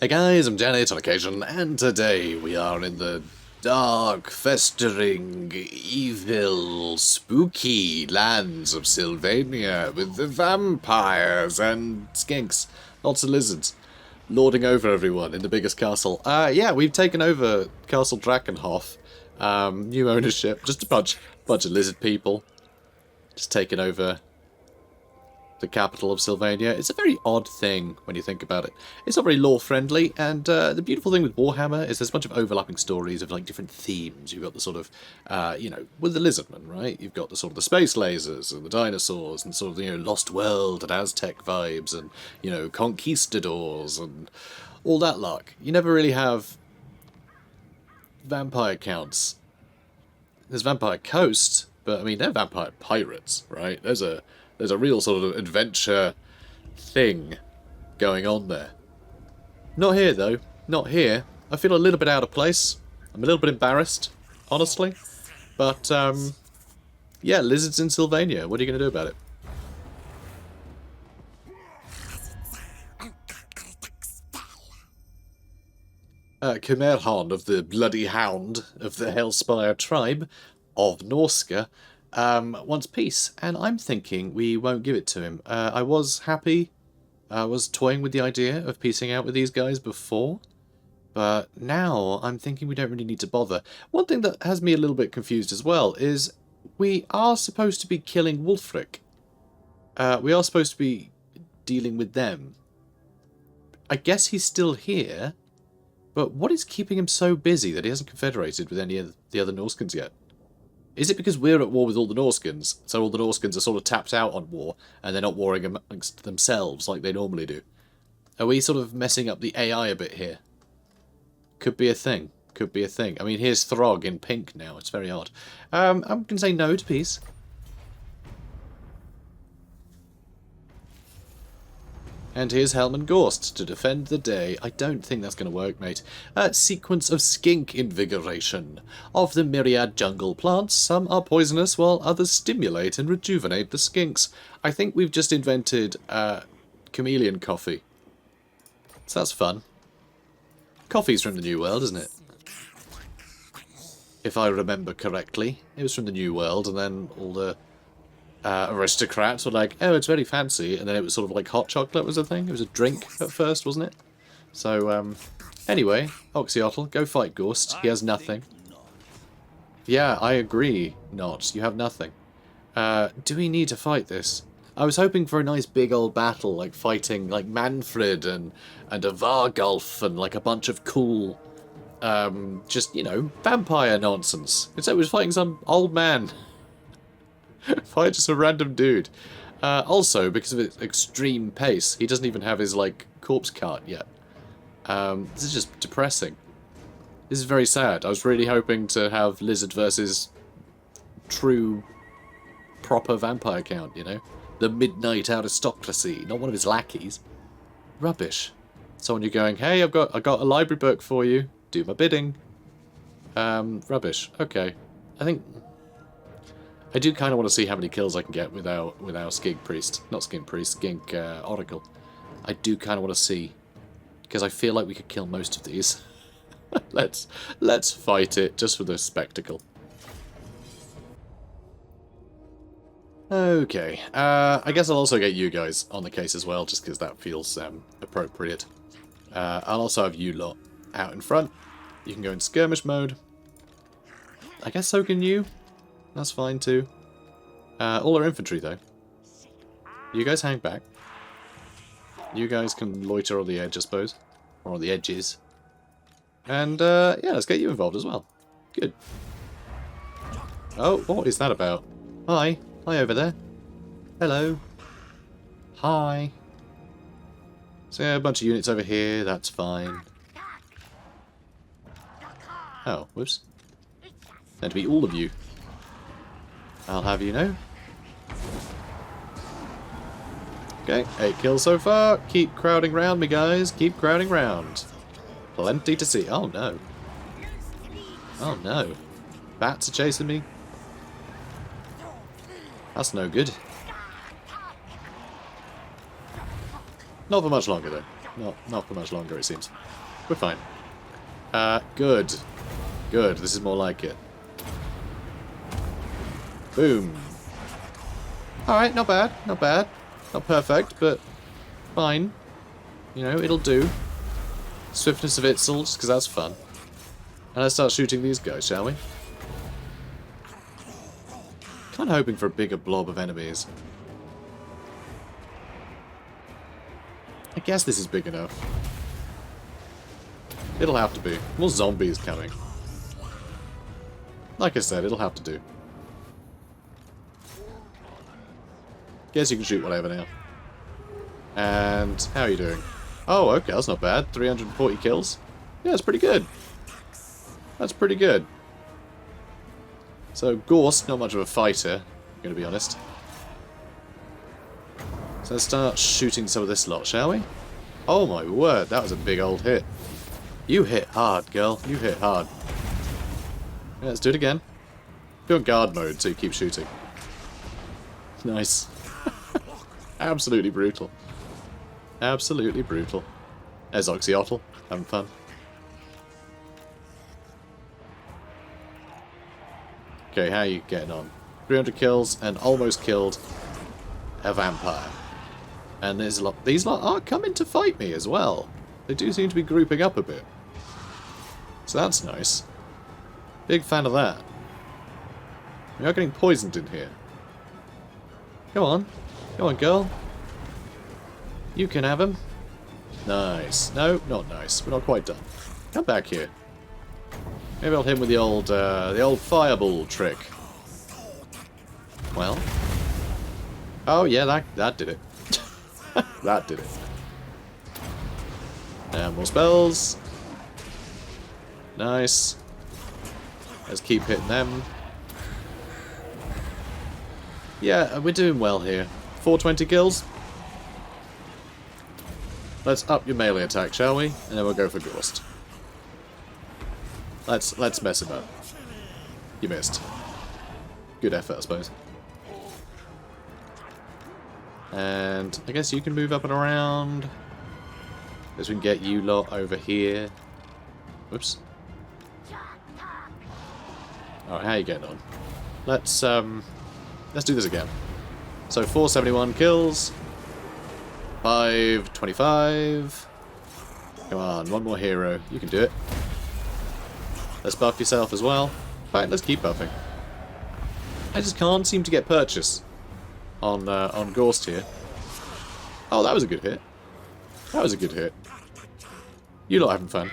Hey guys, I'm Janet on occasion, and today we are in the dark, festering, evil, spooky lands of Sylvania with the vampires and skinks, lots of lizards, lording over everyone in the biggest castle. Yeah, we've taken over Castle Drakenhof, new ownership, just a bunch of lizard people, just taking over the capital of Sylvania. It's a very odd thing when you think about it. It's not very lore-friendly, and the beautiful thing with Warhammer is there's a bunch of overlapping stories of like different themes. You've got the sort of, with the lizardmen, right? You've got the sort of the space lasers and the dinosaurs and sort of, Lost World and Aztec vibes and, conquistadors and all that luck. You never really have vampire counts. There's Vampire Coast, but I mean, they're vampire pirates, right? There's a real sort of adventure thing going on there. Not here, though. Not here. I feel a little bit out of place. I'm a little bit embarrassed, honestly. But, yeah, lizards in Sylvania. What are you going to do about it? Khmerhon of the Bloody Hound of the Hellspire tribe of Norska wants peace, and I'm thinking we won't give it to him. I was happy, I was toying with the idea of peacing out with these guys before, but now I'm thinking we don't really need to bother. One thing that has me a little bit confused as well is we are supposed to be killing Wulfric. We are supposed to be dealing with them. I guess he's still here, but what is keeping him so busy that he hasn't confederated with any of the other Norskins yet? Is it because we're at war with all the Norskins, so all the Norskins are sort of tapped out on war, and they're not warring amongst themselves like they normally do? Are we sort of messing up the AI a bit here? Could be a thing. Could be a thing. I mean, here's Throg in pink now. It's very odd. I'm going to say no to peace. And here's Helman Ghorst to defend the day. I don't think that's going to work, mate. Sequence of skink invigoration. Of the myriad jungle plants, some are poisonous while others stimulate and rejuvenate the skinks. I think we've just invented chameleon coffee. So that's fun. Coffee's from the New World, isn't it? If I remember correctly. It was from the New World, and then all the aristocrats were like, oh, it's very fancy, and then it was sort of like hot chocolate was a thing. It was a drink at first, wasn't it? So, anyway, Oxyotl, go fight Ghorst. He has nothing. Yeah, I agree, Not. You have nothing. Do we need to fight this? I was hoping for a nice big old battle, like fighting like Manfred and a Vargulf and like a bunch of cool, vampire nonsense. Instead, it was fighting some old man. Fight just a random dude. Also, because of its extreme pace, he doesn't even have his, corpse cart yet. This is just depressing. This is very sad. I was really hoping to have Lizard versus true, proper vampire count, The midnight aristocracy, not one of his lackeys. Rubbish. Someone you're going, hey, I got a library book for you. Do my bidding. Rubbish. Okay. I do kind of want to see how many kills I can get with our Skink Priest. Not Skink Priest, Skink Oracle. I do kind of want to see. Because I feel like we could kill most of these. Let's fight it, just for the spectacle. Okay. I guess I'll also get you guys on the case as well, just because that feels appropriate. I'll also have you lot out in front. You can go in skirmish mode. I guess so can you. That's fine too. All our infantry though. You guys hang back. You guys can loiter on the edge, I suppose. Or on the edges. And yeah, let's get you involved as well. Good. Oh, what is that about? Hi. Hi over there. Hello. Hi. So yeah, a bunch of units over here, that's fine. Oh, whoops. Meant to be all of you. I'll have you know. Okay, 8 kills so far. Keep crowding round me, guys. Keep crowding round. Plenty to see. Oh, no. Oh, no. Bats are chasing me. That's no good. Not for much longer, though. Not for much longer, it seems. We're fine. Good. Good. This is more like it. Boom. Alright, not bad. Not bad. Not perfect, but fine. You know, it'll do. Swiftness of Itzel, just because that's fun. And let's start shooting these guys, shall we? Kind of hoping for a bigger blob of enemies. I guess this is big enough. It'll have to be. More zombies coming. Like I said, it'll have to do. Guess you can shoot whatever now. And how are you doing? Oh, okay, that's not bad. 340 kills. Yeah, that's pretty good. That's pretty good. So, Ghorst, not much of a fighter, I'm going to be honest. So let's start shooting some of this lot, shall we? Oh my word, that was a big old hit. You hit hard, girl. You hit hard. Yeah, let's do it again. Be on guard mode so you keep shooting. Nice. Absolutely brutal. Absolutely brutal. There's Oxyotl. Having fun. Okay, how are you getting on? 300 kills and almost killed a vampire. And there's a lot. These lot are coming to fight me as well. They do seem to be grouping up a bit. So that's nice. Big fan of that. We are getting poisoned in here. Come on. Come on, girl. You can have him. Nice. No, not nice. We're not quite done. Come back here. Maybe I'll hit him with the old fireball trick. Well. Oh yeah, that did it. That did it. And more spells. Nice. Let's keep hitting them. Yeah, we're doing well here. 420 kills. Let's up your melee attack, shall we? And then we'll go for Ghorst. Let's mess him up. You missed. Good effort, I suppose. And I guess you can move up and around. Guess we can get you lot over here. Whoops. Alright, how are you getting on? Let's do this again. So 471 kills. 525. Come on, one more hero. You can do it. Let's buff yourself as well. Right, let's keep buffing. I just can't seem to get purchase on Ghorst here. Oh, that was a good hit. That was a good hit. You lot having fun.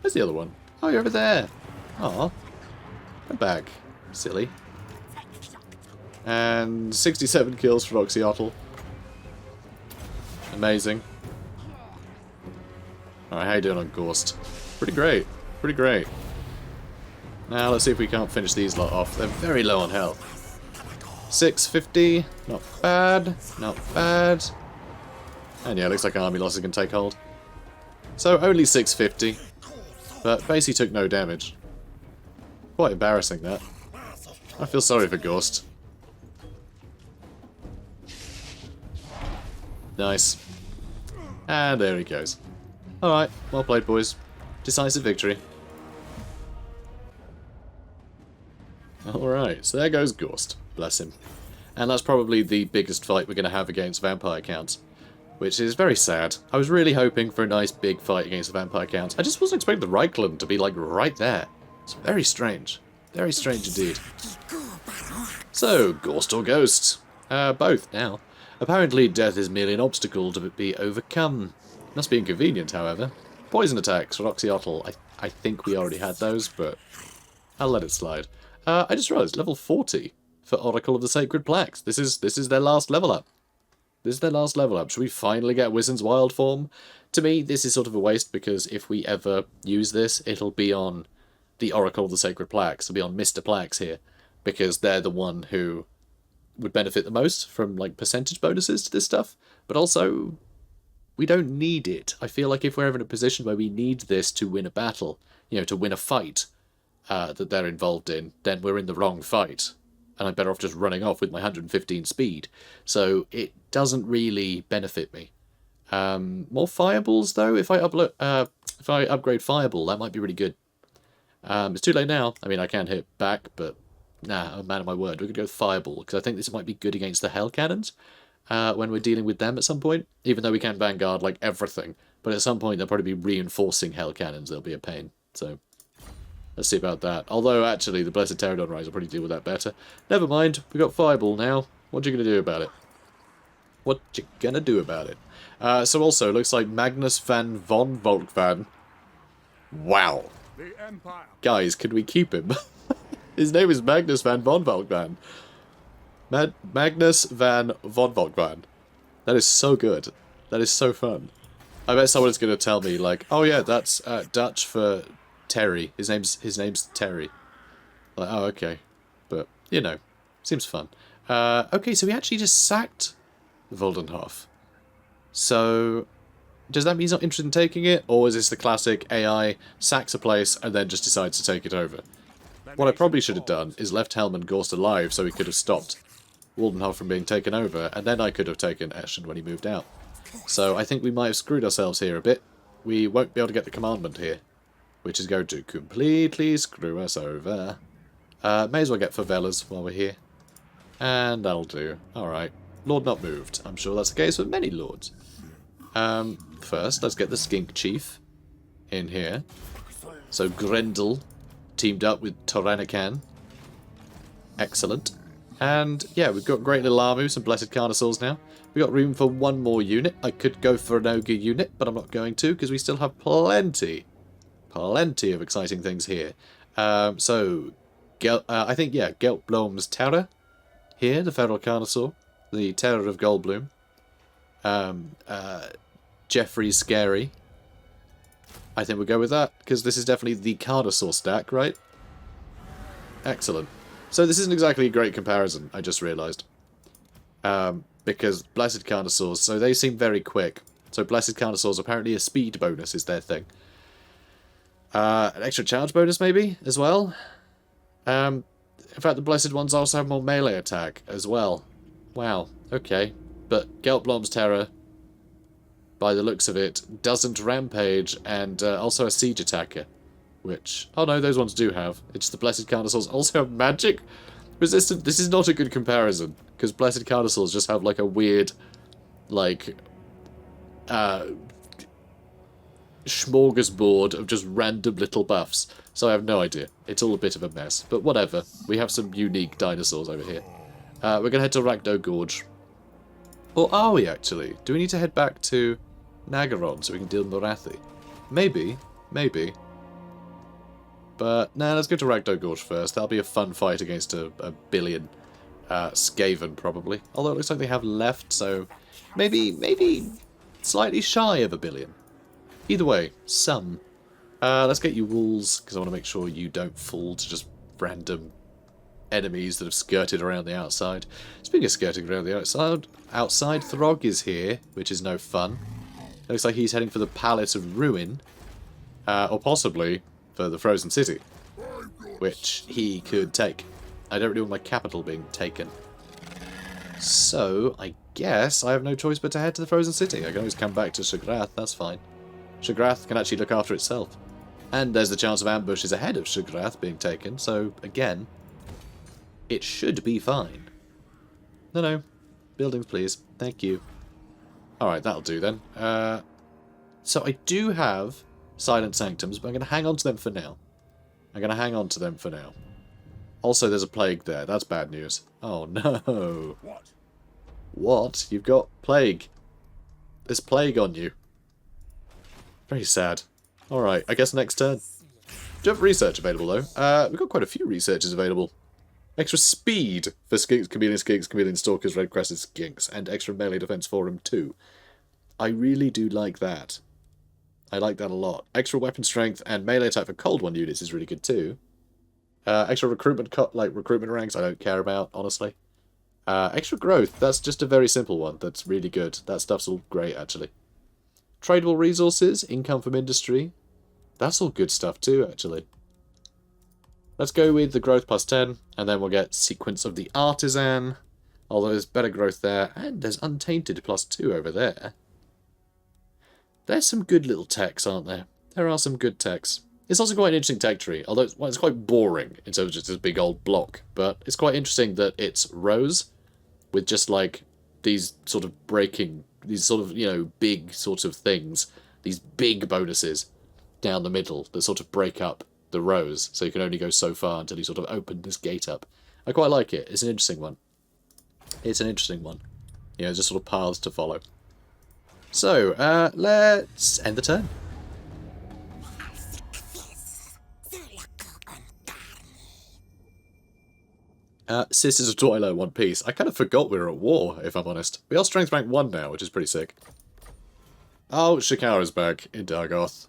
Where's the other one? Oh, you're over there. Aw. Come back. Silly. And 67 kills for Oxyotl. Amazing. Alright, how you doing on Ghorst? Pretty great. Pretty great. Now, let's see if we can't finish these lot off. They're very low on health. 650. Not bad. Not bad. And yeah, looks like army losses can take hold. So, only 650. But basically took no damage. Quite embarrassing, that. I feel sorry for Ghorst. Nice. And there he goes. Alright, well played, boys. Decisive victory. Alright, so there goes Ghorst. Bless him. And that's probably the biggest fight we're going to have against vampire counts. Which is very sad. I was really hoping for a nice big fight against the vampire counts. I just wasn't expecting the Reikland to be, like, right there. It's very strange. Very strange indeed. So, Ghorst or Ghost? Both now. Apparently, death is merely an obstacle to be overcome. Must be inconvenient, however. Poison attacks for Oxyotl. I think we already had those, but I'll let it slide. I just realised, level 40 for Oracle of the Sacred Plaques. This is their last level up. This is their last level up. Should we finally get Wizen's Wild Form? To me, this is sort of a waste, because if we ever use this, it'll be on the Oracle of the Sacred Plaques. It'll be on Mr. Plaques here, because they're the one who would benefit the most from, like, percentage bonuses to this stuff. But also, we don't need it. I feel like if we're ever in a position where we need this to win a battle, you know, to win a fight that they're involved in, then we're in the wrong fight. And I'm better off just running off with my 115 speed. So it doesn't really benefit me. More fireballs though. If I upgrade fireball, that might be really good. It's too late now. I mean, I can hit back, but nah, a man of my word. We're gonna go with fireball because I think this might be good against the hell cannons when we're dealing with them at some point. Even though we can vanguard like everything, but at some point they'll probably be reinforcing hell cannons. They'll be a pain. So let's see about that. Although actually, the Blessed Pterodon Rise will probably deal with that better. Never mind. We got fireball now. What you gonna do about it? What you gonna do about it? So also, looks like Magnus von Volkvan. Wow. Guys, can we keep him? His name is Magnus von Volkvan. Magnus von Volkvan. That is so good. That is so fun. I bet someone's going to tell me, like, oh yeah, that's Dutch for Terry. His name's Terry. Like, oh, okay. But, you know, seems fun. Okay, so we actually just sacked Voldenhof. So, does that mean he's not interested in taking it? Or is this the classic AI sacks a place and then just decides to take it over? What I probably should have done is left Helm and Ghorst alive so he could have stopped Waldenhof from being taken over, and then I could have taken Eschen when he moved out. So I think we might have screwed ourselves here a bit. We won't be able to get the commandment here, which is going to completely screw us over. May as well get favelas while we're here. And that'll do. Alright. Lord not moved. I'm sure that's the case with many lords. First, let's get the Skink Chief in here. So Grendel teamed up with Toranakan. Excellent. And yeah, we've got Great Little Armus and Blessed Carnosaurs now. We've got room for one more unit. I could go for an Ogre unit, but I'm not going to because we still have plenty of exciting things here. I think, yeah, Geltblom's Terror here, the Feral Carnosaur. The Terror of Goldbloom. Jeffrey's Scary. I think we'll go with that, because this is definitely the Carnosaur stack, right? Excellent. So this isn't exactly a great comparison, I just realised. Because Blessed Carnosaurs, so they seem very quick. So Blessed Carnosaurs, apparently a speed bonus is their thing. An extra charge bonus, maybe, as well? In fact, the Blessed ones also have more melee attack, as well. Wow, okay. But Geltblom's Terror, by the looks of it, doesn't rampage, and also a siege attacker. Which, oh no, those ones do have. It's the Blessed Carnosaurs also have magic resistant. This is not a good comparison, because Blessed Carnosaurs just have like a weird, like, smorgasbord of just random little buffs. So I have no idea. It's all a bit of a mess. But whatever. We have some unique dinosaurs over here. We're going to head to Ragdo Gorge. Or are we actually? Do we need to head back to Nagaron so we can deal with Morathi? Maybe. Maybe. But, nah, let's go to Ragdo Gorge first. That'll be a fun fight against a billion Skaven, probably. Although it looks like they have left, so maybe slightly shy of a billion. Either way, some. Let's get you wolves, because I want to make sure you don't fall to just random enemies that have skirted around the outside. Speaking of skirting around the outside, Throg is here, which is no fun. Looks like he's heading for the Palace of Ruin, or possibly for the Frozen City, which he could take. I don't really want my capital being taken. So, I guess I have no choice but to head to the Frozen City. I can always come back to Shagrath, that's fine. Shagrath can actually look after itself. And there's the chance of ambushes ahead of Shagrath being taken, so, again, it should be fine. No. Buildings, please. Thank you. Alright, that'll do then. So I do have Silent Sanctums, but I'm going to hang on to them for now. Also, there's a plague there. That's bad news. Oh, no. What? You've got plague. There's plague on you. Very sad. Alright, I guess next turn. Do you have research available, though? We've got quite a few researchers available. Extra speed for Skinks, Chameleon Stalkers, Red Crested Skinks, and extra melee defense for them too. I really do like that. I like that a lot. Extra weapon strength and melee attack for Cold One units is really good too. Extra recruitment ranks I don't care about, honestly. Extra growth, that's just a very simple one. That's really good. That stuff's all great, actually. Tradable resources, income from industry. That's all good stuff too, actually. Let's go with the growth plus 10, and then we'll get Sequence of the Artisan. Although there's better growth there, and there's Untainted plus 2 over there. There's some good little techs, aren't there? There are some good techs. It's also quite an interesting tech tree, although it's quite boring in terms of just this big old block. But it's quite interesting that it's rows with just like these sort of breaking, these sort of, you know, big sort of things, these big bonuses down the middle that sort of break up the rows, so you can only go so far until you sort of open this gate up. I quite like it. It's an interesting one. It's an interesting one. You know, just sort of paths to follow. So, let's end the turn. Sisters of Twilight, One Piece. I kind of forgot we were at war, if I'm honest. We are strength rank 1 now, which is pretty sick. Oh, Shikara's back in Dargoth.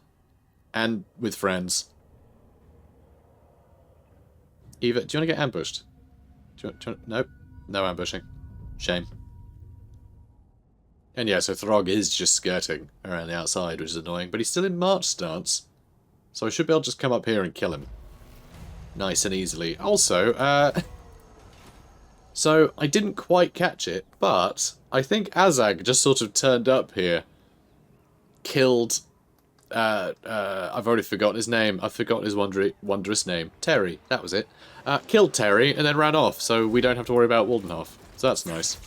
And with friends. Eva, do you want to get ambushed? Nope. No ambushing. Shame. And yeah, so Throg is just skirting around the outside, which is annoying. But he's still in march stance. So I should be able to just come up here and kill him. Nice and easily. Also, so I didn't quite catch it, but I think Azhag just sort of turned up here. Killed... I've already forgotten his name. I've forgotten his wondrous name. Terry, that was it. Killed Terry and then ran off, so we don't have to worry about Waldenhof. So that's nice.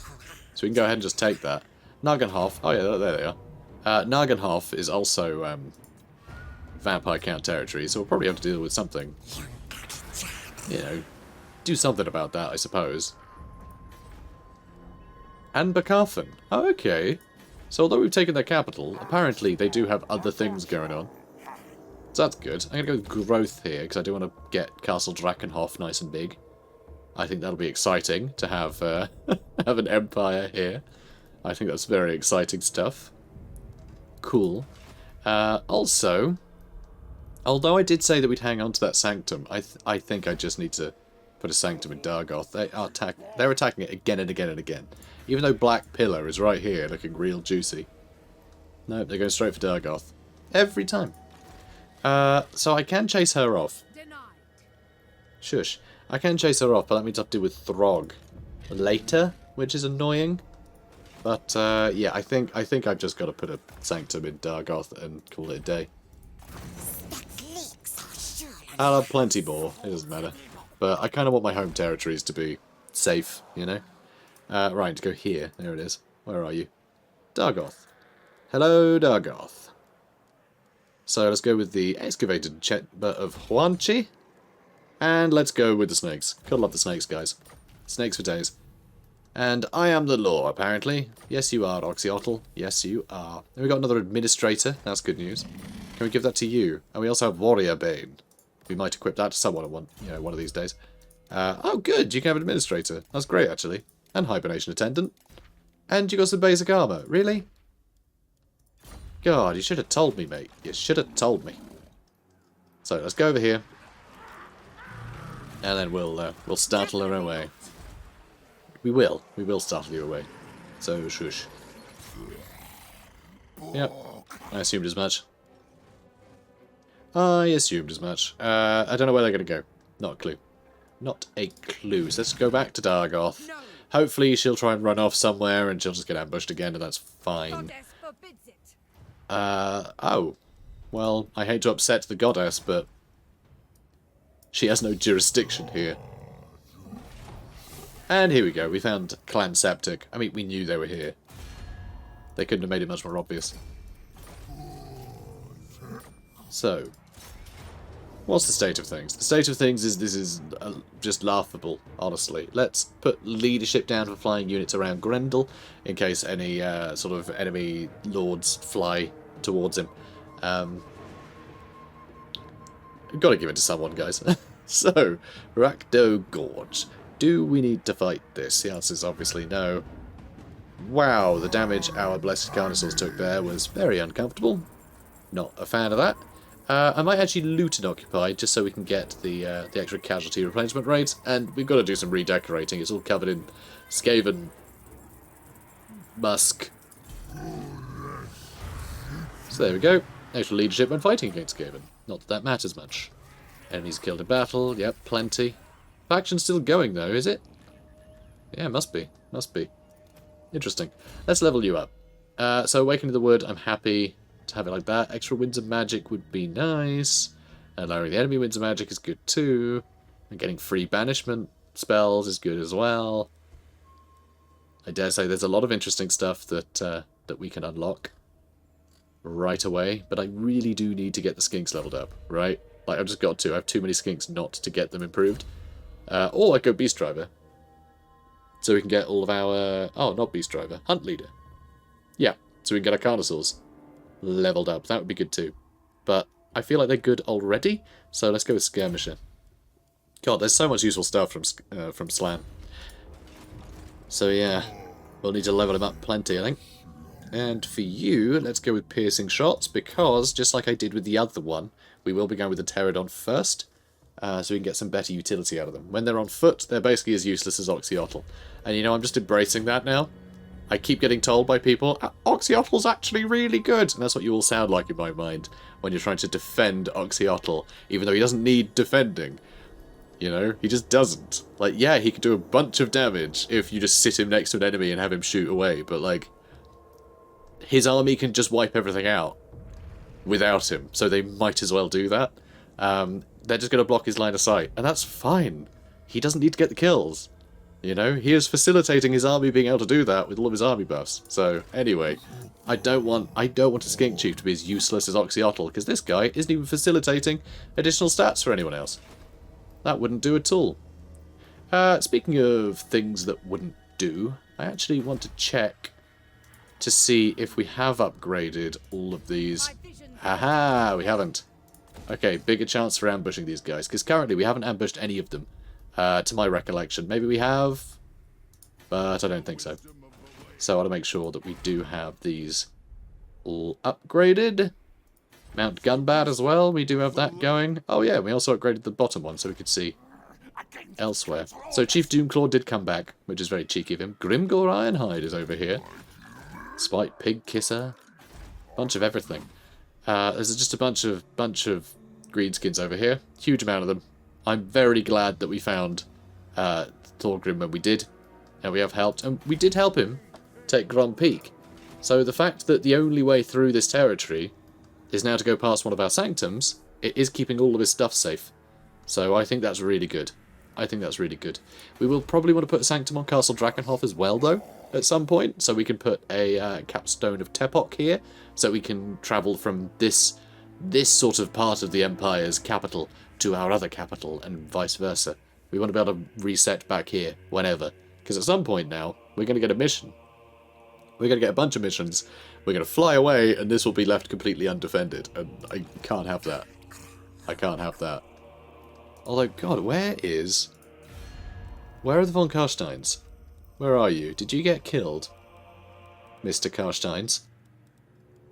So we can go ahead and just take that. Nagenhof, oh yeah, there they are. Nagenhof is also Vampire Count territory, so we'll probably have to deal with something. You know, do something about that, I suppose. And Bakarfen. Oh, okay. So although we've taken their capital, apparently they do have other things going on. So that's good. I'm going to go with growth here, because I do want to get Castle Drakenhof nice and big. I think that'll be exciting to have have an empire here. I think that's very exciting stuff. Cool. Also, although I did say that we'd hang on to that sanctum, I think I just need to put a sanctum in Dargoth. They're attacking it again and again and again. Even though Black Pillar is right here looking real juicy. Nope, they're going straight for Dargoth. Every time. So I can chase her off. Shush. I can chase her off, but that means I have to deal with Throg later, which is annoying. But yeah, I think I've just got to put a sanctum in Dargoth and call it a day. I'll have plenty more. It doesn't matter. But I kind of want my home territories to be safe, you know. Right, to go here. There it is. Where are you? Dargoth. Hello, Dargoth. So let's go with the excavated chamber of Huanchi. And let's go with the snakes. Gotta love the snakes, guys. Snakes for days. And I am the law, apparently. Yes, you are, Oxyotl. Yes, you are. And we got another administrator. That's good news. Can we give that to you? And we also have Warrior Bane. We might equip that to someone one of these days. Oh, good. You can have an administrator. That's great, actually. And hibernation attendant. And you got some basic armor. Really? God, you should have told me, mate. You should have told me. So let's go over here. And then we'll startle her away. We will startle you away. So, shush. Yep. I assumed as much. I assumed as much. I don't know where they're going to go. Not a clue. Not a clue. So let's go back to Dargoth. Hopefully she'll try and run off somewhere and she'll just get ambushed again and that's fine. Oh. Well, I hate to upset the goddess, but she has no jurisdiction here. And here we go. We found Clan Septic. I mean, we knew they were here. They couldn't have made it much more obvious. So, what's the state of things? The state of things is this is just laughable, honestly. Let's put leadership down for flying units around Grendel in case any sort of enemy lords fly towards him. We've got to give it to someone, guys. So, Rakdo Gorge. Do we need to fight this? The answer is obviously no. Wow, the damage our Blessed Carnosaurs took there was very uncomfortable. Not a fan of that. I might actually loot and occupy just so we can get the extra casualty replenishment rates, and we've got to do some redecorating. It's all covered in Skaven musk. So there we go. Extra leadership when fighting against Skaven. Not that that matters much. Enemies killed in battle. Yep, plenty. Faction's still going though, is it? Yeah, must be. Must be. Interesting. Let's level you up. So Awakening of the Wood, I'm happy. to have it like that. Extra winds of magic would be nice. And lowering the enemy winds of magic is good too. And getting free banishment spells is good as well. I dare say there's a lot of interesting stuff that that we can unlock right away. But I really do need to get the skinks leveled up, right? Like, I've just got to. I have too many skinks not to get them improved. Or I go Beast Driver. So we can get all of our... Oh, not Beast Driver. Hunt Leader. Yeah, so we can get our Carnosaurs leveled up. That would be good too. But I feel like they're good already, so let's go with Skirmisher. God, there's so much useful stuff from Slam. So yeah, we'll need to level him up plenty, I think. And for you, let's go with Piercing Shots, because, just like I did with the other one, we will be going with the Pterodon first, so we can get some better utility out of them. When they're on foot, they're basically as useless as Oxyotl. And you know, I'm just embracing that now. I keep getting told by people, Oxyotl's actually really good, and that's what you all sound like in my mind when you're trying to defend Oxyotl, even though he doesn't need defending. You know, he just doesn't. Like, yeah, he could do a bunch of damage if you just sit him next to an enemy and have him shoot away, but like, his army can just wipe everything out without him, so they might as well do that. They're just going to block his line of sight, and that's fine. He doesn't need to get the kills. You know, he is facilitating his army being able to do that with all of his army buffs. So, anyway, I don't want a Skink Chief to be as useless as Oxyotl, because this guy isn't even facilitating additional stats for anyone else. That wouldn't do at all. Speaking of things that wouldn't do, I actually want to check to see if we have upgraded all of these. Aha, we haven't. Okay, bigger chance for ambushing these guys, because currently we haven't ambushed any of them, to my recollection. Maybe we have, but I don't think so. So I want to make sure that we do have these all upgraded. Mount Gunbat as well, we do have that going. Oh yeah, we also upgraded the bottom one so we could see elsewhere. So Chief Doomclaw did come back, which is very cheeky of him. Grimgor Ironhide is over here. Spite Pig Kisser. Bunch of everything. There's just a bunch of greenskins over here. Huge amount of them. I'm very glad that we found Thorgrim when we did. And we have helped. And we did help him take Grom Peak. So the fact that the only way through this territory is now to go past one of our sanctums, it is keeping all of his stuff safe. So I think that's really good. I think that's really good. We will probably want to put a sanctum on Castle Drakenhof as well, though, at some point. So we can put a capstone of Tepok here, so we can travel from this sort of part of the Empire's capital to our other capital, and vice versa. We want to be able to reset back here whenever. Because at some point now, we're going to get a mission. We're going to get a bunch of missions. We're going to fly away, and this will be left completely undefended. And I can't have that. I can't have that. Although, God, where are the von Karsteins? Where are you? Did you get killed, Mr. Karsteins?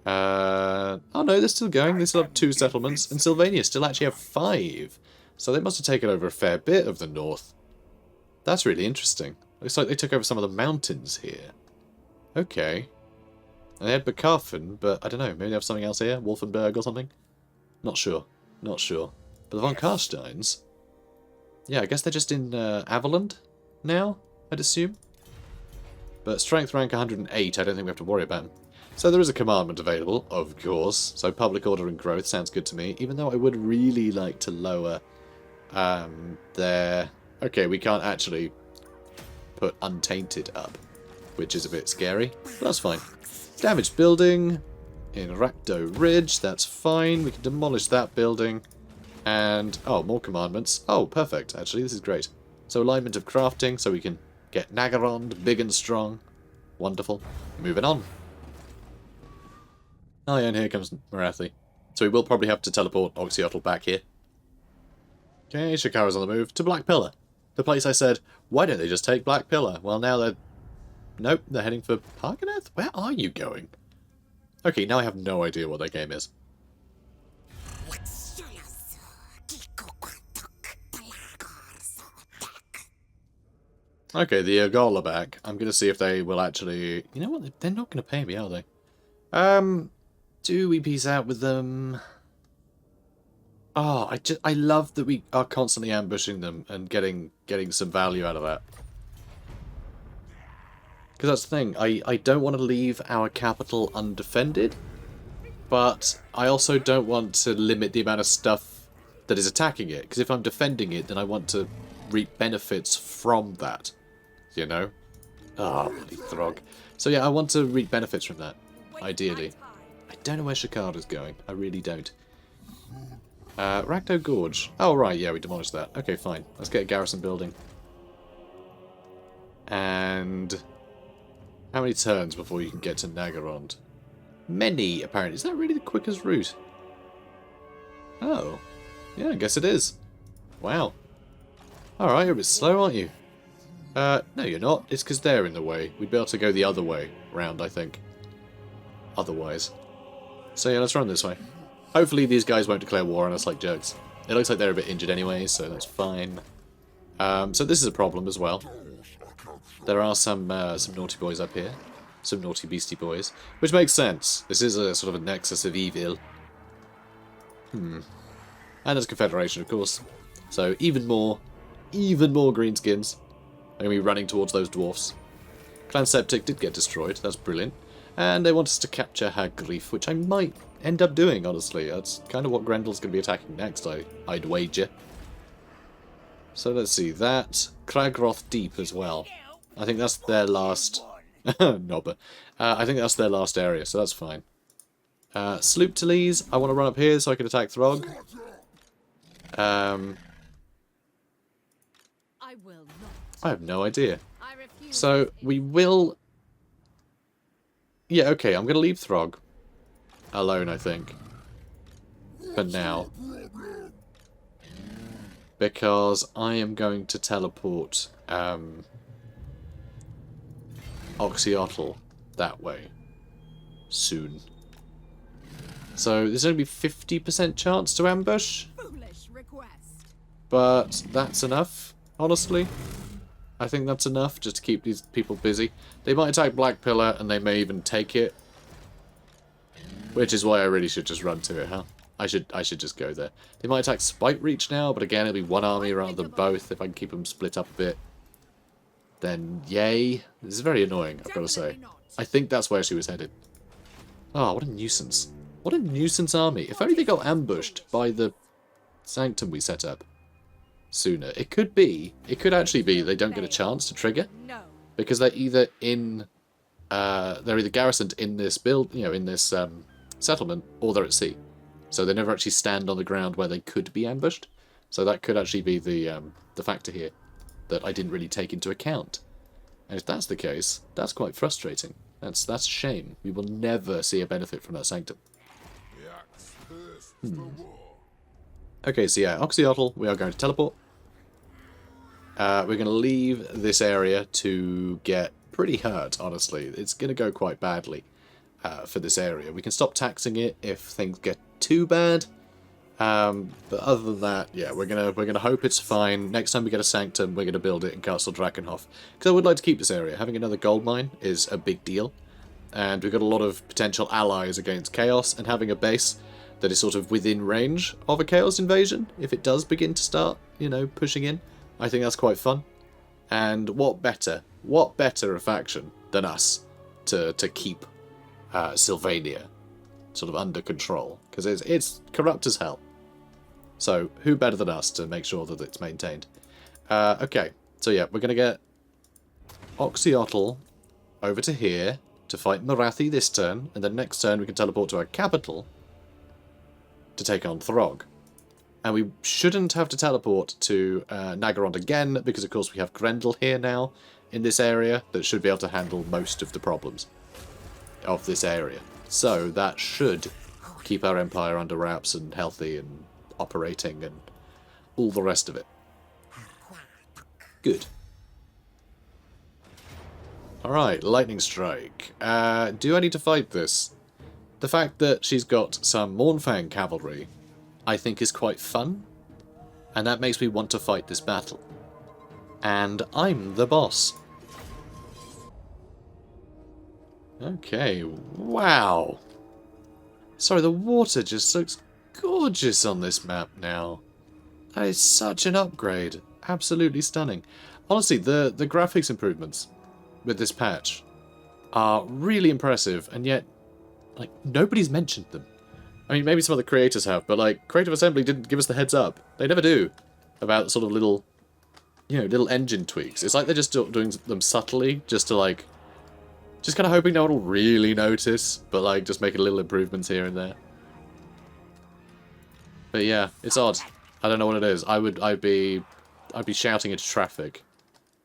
Oh no, they're still going. They still have 2 settlements, and Sylvania still actually have 5. So they must have taken over a fair bit of the north. That's really interesting. Looks like they took over some of the mountains here. Okay. And they had Bekarfen, but I don't know, maybe they have something else here? Wolfenberg or something? Not sure. Not sure. But the von Karsteins... Yeah, I guess they're just in Averland now, I'd assume. But strength rank 108, I don't think we have to worry about them. So there is a commandment available, of course. So public order and growth sounds good to me, even though I would really like to lower their... Okay, we can't actually put Untainted up, which is a bit scary, but that's fine. Damaged building in Rakdo Ridge, that's fine. We can demolish that building. And, oh, more commandments. Oh, perfect, actually, this is great. So alignment of crafting, so we can get Nagarond, big and strong. Wonderful. Moving on. Oh yeah, and here comes Marathi. So we will probably have to teleport Oxyotl back here. Okay, Shakara's on the move to Black Pillar. The place I said, why don't they just take Black Pillar? Well, now they're... Nope, they're heading for Parganeth? Where are you going? Okay, now I have no idea what their game is. Okay, the Agol are back. I'm going to see if they will actually... You know what? They're not going to pay me, are they? Do we peace out with them? Oh, I love that we are constantly ambushing them and getting some value out of that. Because that's the thing. I don't want to leave our capital undefended. but I also don't want to limit the amount of stuff that is attacking it, because if I'm defending it, then I want to reap benefits from that, you know? Ah, bloody Throg. So yeah, I want to reap benefits from that, ideally. I don't know where Shakard is going. I really don't. Ragdo Gorge. Oh, right, yeah, we demolished that. Okay, fine. Let's get a garrison building. And how many turns before you can get to Nagarond? Many, apparently. Is that really the quickest route? Oh. Yeah, I guess it is. Wow. Alright, you're a bit slow, aren't you? No, you're not. It's because they're in the way. We'd be able to go the other way round, I think. Otherwise. So yeah, let's run this way. Hopefully these guys won't declare war on us like jerks. It looks like they're a bit injured anyway, so that's fine. So this is a problem as well. There are some naughty boys up here. Some naughty beastie boys. Which makes sense. This is a sort of a nexus of evil. And there's Confederation, of course. So even more greenskins are going to be running towards those dwarfs. Clan Septic did get destroyed. That's brilliant. And they want us to capture Hagrief, which I might end up doing, honestly. That's kind of what Grendel's going to be attacking next, I'd wager. So let's see. That. Kragroth Deep as well. I think that's their last... Nobber. I think that's their last area, so that's fine. Sloop Talese, I want to run up here so I can attack Throg. I have no idea. So, we will... Yeah, okay, I'm going to leave Throg alone, I think. For now. Because I am going to teleport Oxyotl that way soon. So there's only 50% chance to ambush. But that's enough, honestly. I think that's enough just to keep these people busy. They might attack Black Pillar and they may even take it. Which is why I really should just run to it, huh? I should just go there. They might attack Spite Reach now, but again it'll be one army rather than both if I can keep them split up a bit. Then yay. This is very annoying, I've got to say. I think that's where she was headed. Oh, what a nuisance. What a nuisance army. If only they got ambushed by the sanctum we set up sooner. It could actually be they don't get a chance to trigger. Because they're either garrisoned in this build, in this settlement, or they're at sea. So they never actually stand on the ground where they could be ambushed. So that could actually be the factor here that I didn't really take into account. And if that's the case, that's quite frustrating. That's a shame. We will never see a benefit from that sanctum. Okay, so yeah, Oxyotl, we are going to teleport. We're going to leave this area to get pretty hurt, honestly. It's going to go quite badly for this area. We can stop taxing it if things get too bad. But other than that, yeah, we're gonna hope it's fine. Next time we get a sanctum, we're gonna build it in Castle Drakenhof. Because I would like to keep this area. Having another gold mine is a big deal. And we've got a lot of potential allies against Chaos, and having a base that is sort of within range of a Chaos invasion, if it does begin to start, pushing in, I think that's quite fun. And what better a faction than us to keep Sylvania sort of under control, because it's corrupt as hell. So who better than us to make sure that it's maintained? Okay, so yeah, we're going to get Oxyotl over to here to fight Morathi this turn, and then next turn we can teleport to our capital to take on Throg. And we shouldn't have to teleport to Nagarond again, because of course we have Grendel here now in this area that should be able to handle most of the problems of this area. So that should keep our empire under wraps and healthy and operating and all the rest of it. Good. Alright, Lightning Strike. Do I need to fight this? The fact that she's got some Mournfang cavalry, I think is quite fun. And that makes me want to fight this battle. And I'm the boss. Okay, wow. Sorry, the water just looks gorgeous on this map now. That is such an upgrade. Absolutely stunning. Honestly, the graphics improvements with this patch are really impressive, and yet, nobody's mentioned them. I mean, maybe some other creators have, but like, Creative Assembly didn't give us the heads up. They never do. About sort of little, you know, little engine tweaks. It's like they're just doing them subtly, just to like, just kind of hoping no one will really notice, but like, just making little improvements here and there. But yeah, it's odd. I don't know what it is. I'd be shouting into traffic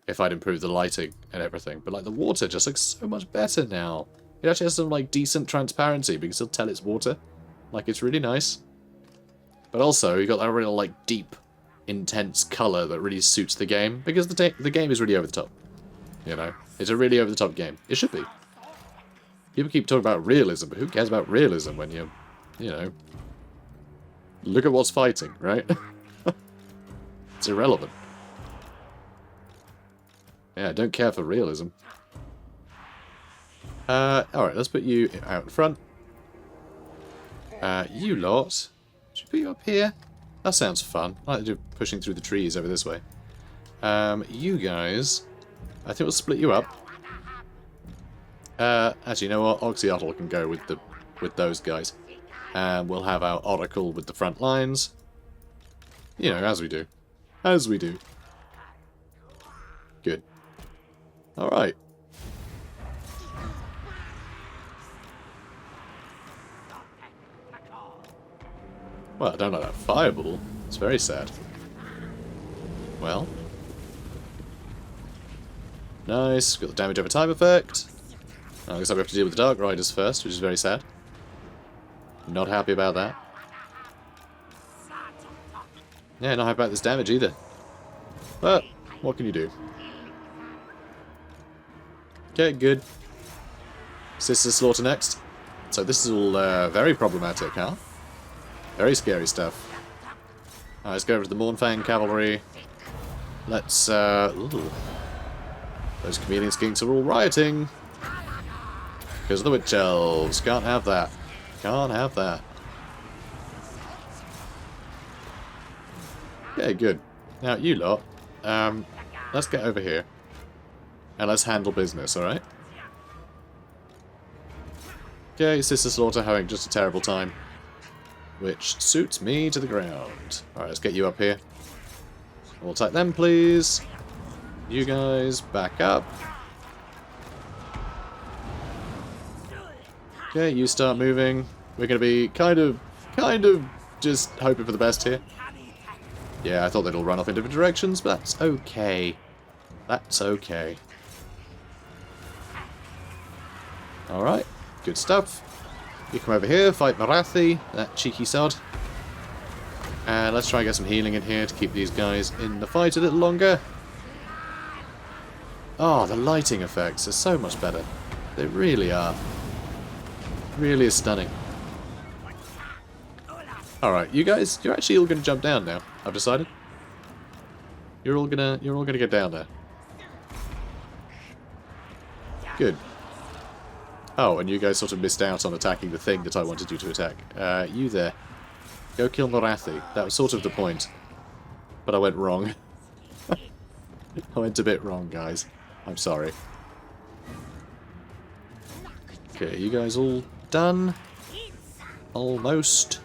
if I'd improve the lighting and everything. But like, the water just looks so much better now. It actually has some like decent transparency, but you can still tell it's water. Like, it's really nice. But also, you got that real like deep, intense colour that really suits the game, because the game is really over the top. You know, it's a really over the top game. It should be. People keep talking about realism, but who cares about realism when you know, look at what's fighting, right? It's irrelevant. Yeah, I don't care for realism. Alright, let's put you out in front. You lot. Should we put you up here? That sounds fun. I like to do pushing through the trees over this way. You guys, I think we'll split you up. Actually, you know what? Oxyotl can go with those guys. We'll have our Oracle with the front lines. You know, as we do. As we do. Good. Alright. Well, I don't like that fireball. It's very sad. Well. Nice. Got the damage over time effect. Looks like we have to deal with the Dark Riders first, which is very sad. Not happy about that. Yeah, not happy about this damage either. But, what can you do? Okay, good. Sister Slaughter next. So this is all very problematic, huh? Very scary stuff. Alright, let's go over to the Mournfang Cavalry. Let's, ooh. Those chameleon skinks are all rioting. Because of the Witch Elves. Can't have that. Can't have that. Okay, good. Now, you lot, let's get over here. And let's handle business, alright? Okay, Sister Slaughter having just a terrible time. Which suits me to the ground. Alright, let's get you up here. We'll attack them, please. You guys, back up. Okay, you start moving. We're going to be kind of just hoping for the best here. Yeah, I thought they'd all run off in different directions, but that's okay. That's okay. Alright, good stuff. You come over here, fight Marathi, that cheeky sod. And let's try and get some healing in here to keep these guys in the fight a little longer. Oh, the lighting effects are so much better. They really are. Really is stunning. Alright, you guys, you're actually all gonna jump down now, I've decided. You're all gonna get down there. Good. Oh, and you guys sort of missed out on attacking the thing that I wanted you to attack. You there. Go kill Marathi. That was sort of the point. But I went wrong. I went a bit wrong, guys. I'm sorry. Okay, you guys all done? Almost.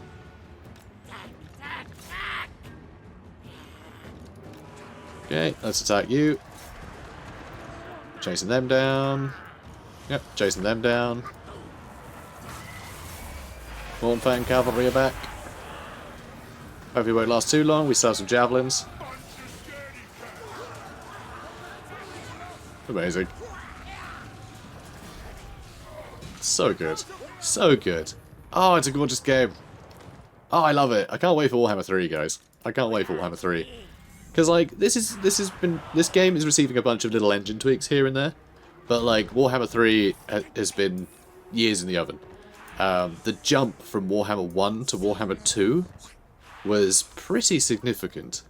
Okay, let's attack you. Chasing them down. Yep, chasing them down. Mournfang Cavalry are back. Hopefully it won't last too long. We still have some javelins. Amazing. So good. So good. Oh, it's a gorgeous game. Oh, I love it. I can't wait for Warhammer 3, guys. I can't wait for Warhammer 3. Because, like, this game is receiving a bunch of little engine tweaks here and there. But, like, Warhammer 3 has been years in the oven. The jump from Warhammer 1 to Warhammer 2 was pretty significant.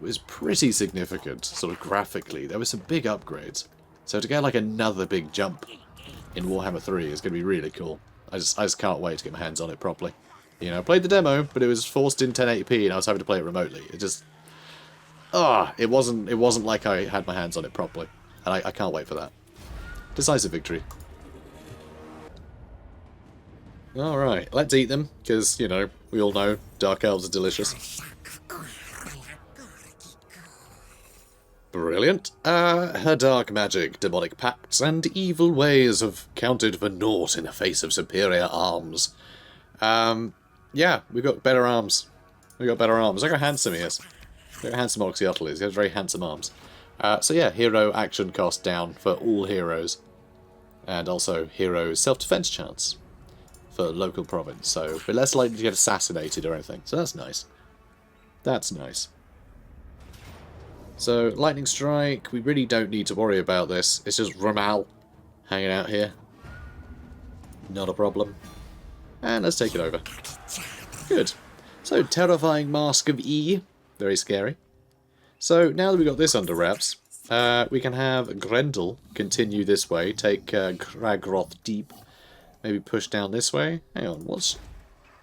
It was pretty significant, sort of graphically. There were some big upgrades. So to get, like, another big jump in Warhammer 3 is going to be really cool. I just can't wait to get my hands on it properly. You know, I played the demo, but it was forced in 1080p and I was having to play it remotely. It just... it wasn't like I had my hands on it properly. And I can't wait for that. Decisive victory. Alright, let's eat them, because, you know, we all know dark elves are delicious. Brilliant. Her dark magic, demonic pacts, and evil ways have counted for naught in the face of superior arms. Yeah, we've got better arms. We've got better arms. Look how handsome he is. Look how handsome Oxyotl is. He has very handsome arms. So yeah, hero action cost down for all heroes. And also hero self-defense chance for local province. So we're less likely to get assassinated or anything. So that's nice. That's nice. So, Lightning Strike, we really don't need to worry about this. It's just Ramal hanging out here. Not a problem. And let's take it over. Good. So, Terrifying Mask of E. Very scary. So, now that we've got this under wraps, we can have Grendel continue this way, take Kragroth deep, maybe push down this way. Hang on, what's...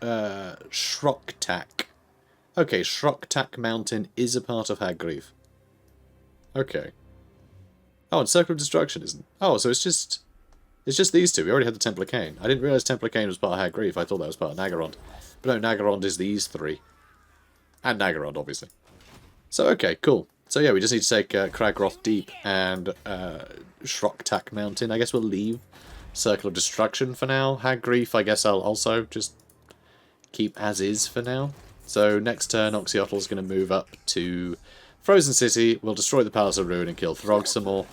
Shroktak. Okay, Shroktak Mountain is a part of Hagrief. Okay. Oh, and Circle of Destruction isn't. Oh, so it's just these two. We already had the Templar Cain. I didn't realise Templar Cain was part of Hagrief. I thought that was part of Nagarond. But no, Nagarond is these three. And Nagarond, obviously. So, okay, cool. So yeah, we just need to take Kragroth Deep and Shroktak Mountain. I guess we'll leave Circle of Destruction for now. Hagrief, I guess I'll also just keep as is for now. So next turn, Oxyotl's going to move up to Frozen City. We'll destroy the Palace of Ruin and kill Throg some more.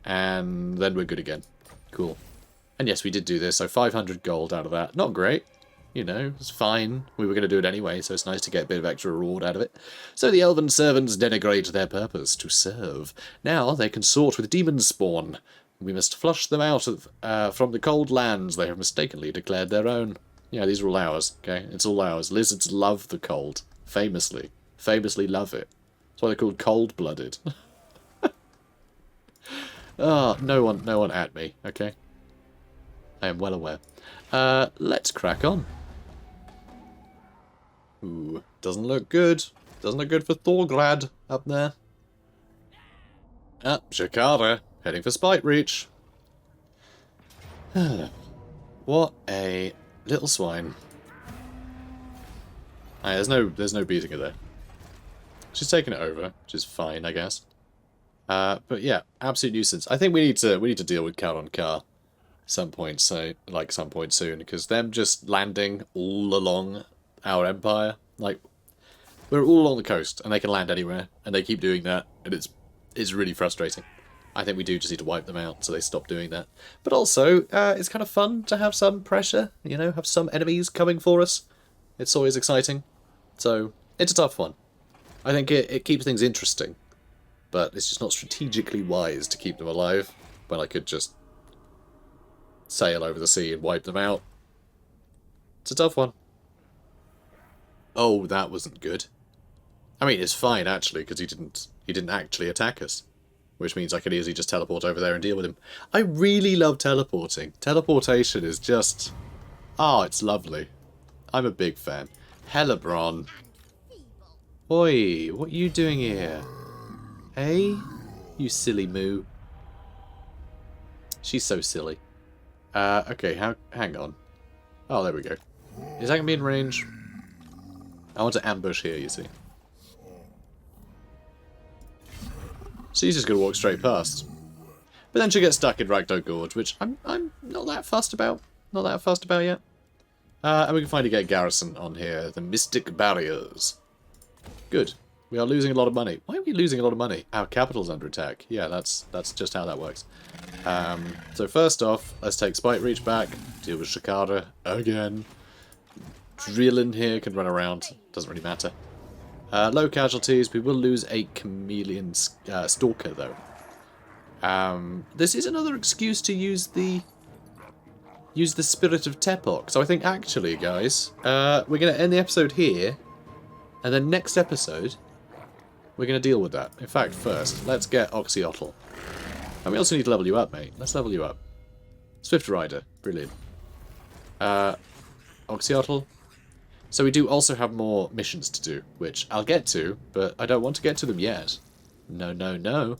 And then we're good again. Cool. And yes, we did do this, so 500 gold out of that. Not great. You know, it's fine. We were going to do it anyway, so it's nice to get a bit of extra reward out of it. So the elven servants denigrate their purpose, to serve. Now they consort with demon spawn. We must flush them out of from the cold lands they have mistakenly declared their own. Yeah, these are all ours, okay? It's all ours. Lizards love the cold. Famously. Famously love it. That's why they're called cold-blooded. Oh, no one at me, okay? I am well aware. Let's crack on. Ooh, doesn't look good. Doesn't look good for Thorgrad up there. Ah, Jakara, heading for Spite Reach. What a little swine. Aye, there's no beating her there. She's taking it over, which is fine, I guess. But yeah, absolute nuisance. I think we need to deal with Caron Car some point, so some point soon, because them just landing all along our empire, like we're all along the coast, and they can land anywhere, and they keep doing that, and it's really frustrating. I think we do just need to wipe them out so they stop doing that. But also, it's kind of fun to have some pressure, you know, have some enemies coming for us. It's always exciting. So, it's a tough one. I think it keeps things interesting, but it's just not strategically wise to keep them alive when I could just sail over the sea and wipe them out. It's a tough one. Oh, that wasn't good. I mean, it's fine, actually, because he didn't actually attack us. Which means I could easily just teleport over there and deal with him. I really love teleporting. Teleportation is just... oh, it's lovely. I'm a big fan. Hellebron. Oi, what are you doing here? Hey? You silly moo. She's so silly. Okay, hang on. Oh, there we go. Is that going to be in range? I want to ambush here, you see. She's just going to walk straight past. But then she'll get stuck in Rakdo Gorge, which I'm not that fussed about. Not that fussed about yet. And we can finally get Garrison on here. The Mystic Barriers. Good. We are losing a lot of money. Why are we losing a lot of money? Our capital's under attack. Yeah, that's just how that works. So first off, let's take Spite Reach back. Deal with Shikara again. Drillin here can run around. Doesn't really matter. Low casualties. We will lose a Chameleon Stalker, though. This is another excuse to use the Spirit of Tepok. So I think, actually, guys, we're going to end the episode here. And then next episode, we're going to deal with that. In fact, first, let's get Oxyotl. And we also need to level you up, mate. Let's level you up. Swift Rider. Brilliant. Oxyotl. So we do also have more missions to do, which I'll get to, but I don't want to get to them yet. No, no, no.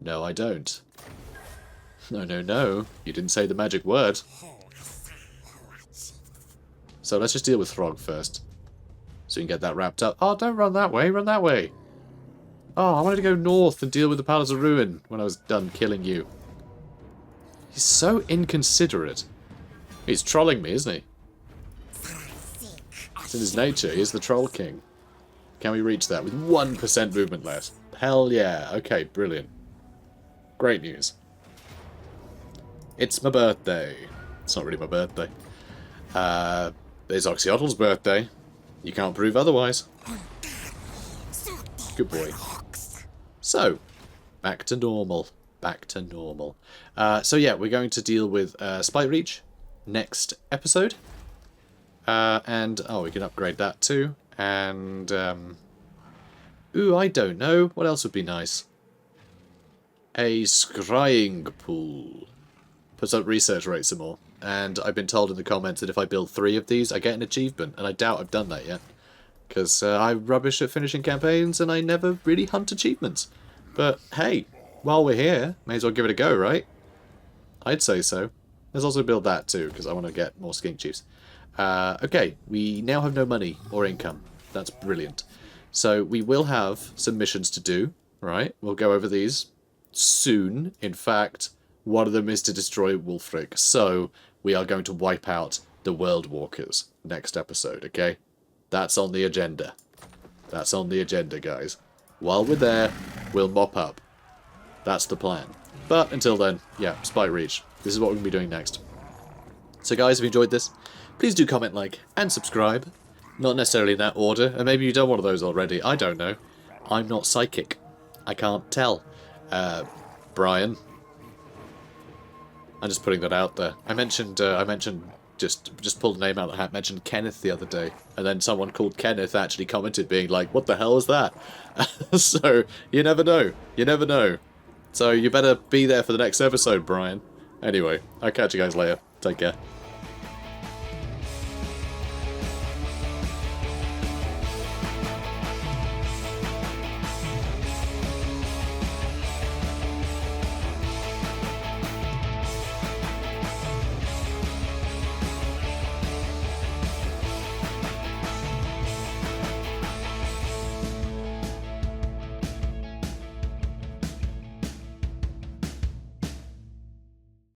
No, I don't. No, no, no. You didn't say the magic word. So let's just deal with Throg first. So we can get that wrapped up. Oh, don't run that way. Run that way. Oh, I wanted to go north and deal with the Palace of Ruin when I was done killing you. He's so inconsiderate. He's trolling me, isn't he? It's in his nature. He's the Troll King. Can we reach that with 1% movement less? Hell yeah. Okay, brilliant. Great news. It's my birthday. It's not really my birthday. It's Oxyotl's birthday. You can't prove otherwise. Good boy. So, back to normal. Back to normal. So yeah, we're going to deal with Spite Reach next episode. And, oh, we can upgrade that too. And, ooh, I don't know. What else would be nice? A scrying pool. Puts up research rate some more. And I've been told in the comments that if I build 3 of these, I get an achievement. And I doubt I've done that yet. Because I'm rubbish at finishing campaigns and I never really hunt achievements. But hey, while we're here, may as well give it a go, right? I'd say so. Let's also build that too, because I want to get more skink chiefs. Okay, we now have no money or income. That's brilliant. So we will have some missions to do, right? We'll go over these soon. In fact, one of them is to destroy Wulfric. So we are going to wipe out the World Walkers next episode, okay? That's on the agenda. That's on the agenda, guys. While we're there, we'll mop up. That's the plan. But until then, yeah, Spite Reach. This is what we're going to be doing next. So guys, if you enjoyed this, please do comment, like, and subscribe. Not necessarily in that order, and maybe you've done one of those already. I don't know. I'm not psychic. I can't tell. Brian. I'm just putting that out there. I mentioned just pulled a name out of the hat, mentioned Kenneth the other day, and then someone called Kenneth actually commented being like, what the hell is that? So, you never know. You never know. So you better be there for the next episode, Brian. Anyway, I'll catch you guys later. Take care.